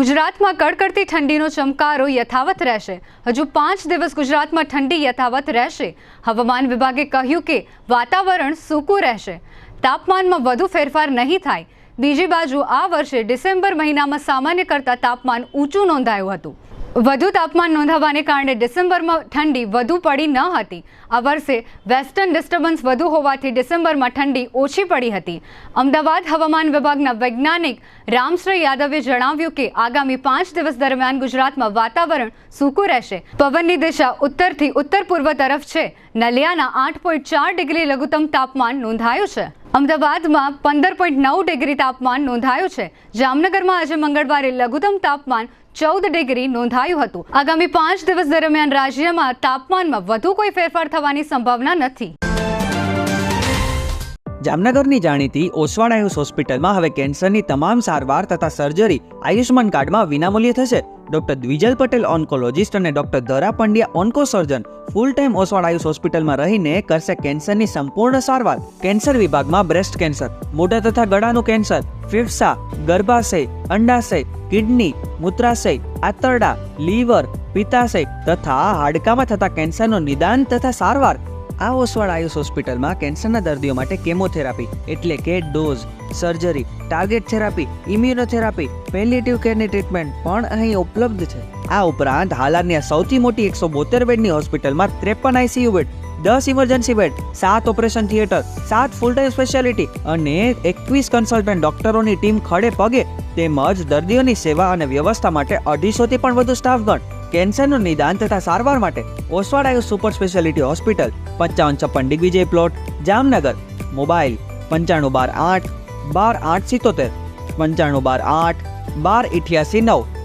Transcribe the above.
ગુજરાતમાં કડકડતી ઠંડીનો ચમકારો યથાવત રહેશે. હજુ 5 દિવસ ગુજરાતમાં ઠંડી યથાવત રહેશે. હવામાન વિભાગે કહ્યું કે વાતાવરણ સૂકું રહેશે. તાપમાનમાં વધુ ફેરફાર નહીં થાય. બીજી બાજુ આ વર્ષે ડિસેમ્બર મહિનામાં સામાન્ય કરતાં તાપમાન ઊંચું નોંધાયું હતું. વધુ તાપમાન નોંધાવાને કારણે ડિસેમ્બરમાં ઠંડી વધુ પડી ન હતી. આ વર્ષે વેસ્ટર્ન ડિસ્ટર્બન્સ વધુ હોવાથી ડિસેમ્બરમાં ઠંડી ઓછી પડી હતી. અમદાવાદ હવામાન વિભાગના વૈજ્ઞાનિક રામશ્રી યાદવે જણાવ્યું કે આગામી 5 દિવસ દરમિયાન ગુજરાતમાં વાતાવરણ સૂકું રહેશે. પવનની દિશા ઉત્તરથી ઉત્તર પૂર્વ તરફ છે. નલિયાના 8.4 ડિગ્રી લઘુત્તમ તાપમાન નોંધાયું છે. અમદાવાદમાં 15.9 ડિગ્રી તાપમાન નોંધાયું છે. જામનગરમાં આજે મંગળવારે લઘુત્તમ તાપમાન 14 ડિગ્રી નોંધાયું હતું. આગામી 5 દિવસ દરમિયાન રાજ્યમાં તાપમાનમાં વધુ કોઈ ફેરફાર થવાની સંભાવના નથી. જામનગરની જાણીતી ઓસવાડ આયુષ હોસ્પિટલમાં હવે કેન્સરની તમામ સારવાર તથા સર્જરી આયુષ્માન કાર્ડમાં વિનામૂલ્યે થશે. ડોક્ટર દ્વિજલ પટેલ ઓન્કોલોજીસ્ટ અને ડોક્ટર ધરા પંડ્યા ઓન્કોસર્જન ફૂલ ટાઈમ ઓસવાડ આયુષ હોસ્પિટલમાં રહીને કરશે કેન્સરની સંપૂર્ણ સારવાર. કેન્સર વિભાગમાં બ્રેસ્ટ કેન્સર, મોઢા તથા ગળાનું કેન્સર, ફેફસા, ગર્ભાશય, અંડાશય, કિડની, મૂત્રાશય, આંતરડા, લીવર, પિત્તાશય તથા હાડકામાં થતા કેન્સરનું નિદાન તથા સારવાર. આ ઓસવાડ આયુષ હોસ્પિટલમાં કેન્સરના દર્દીઓ માટે કેમોથેરાપી એટલે કે dose, surgery, target therapy, immunotherapy, palliative કેરની ટ્રીટમેન્ટ પણ અહીં ઉપલબ્ધ છે. આ ઉપરાંત હાલની સૌથી મોટી 172 બેડની હોસ્પિટલમાં 53 ICU bed, 10 emergency bed, 7 operation theatre, 7 full time speciality અને 21 કન્સલ્ટન્ટ ડોક્ટરોની ટીમ ખડે પગે તેમજ દર્દીઓની સેવા અને વ્યવસ્થા માટે 250 થી પણ વધુ સ્ટાફગણ. કેન્સરનું નિદાન તથા સારવાર માટે Oswad Ayush super speciality hospital, 5556 Digvijay plot, Jamnagar. Mobile 9512 8 12 877, 9512 8 12 88 9.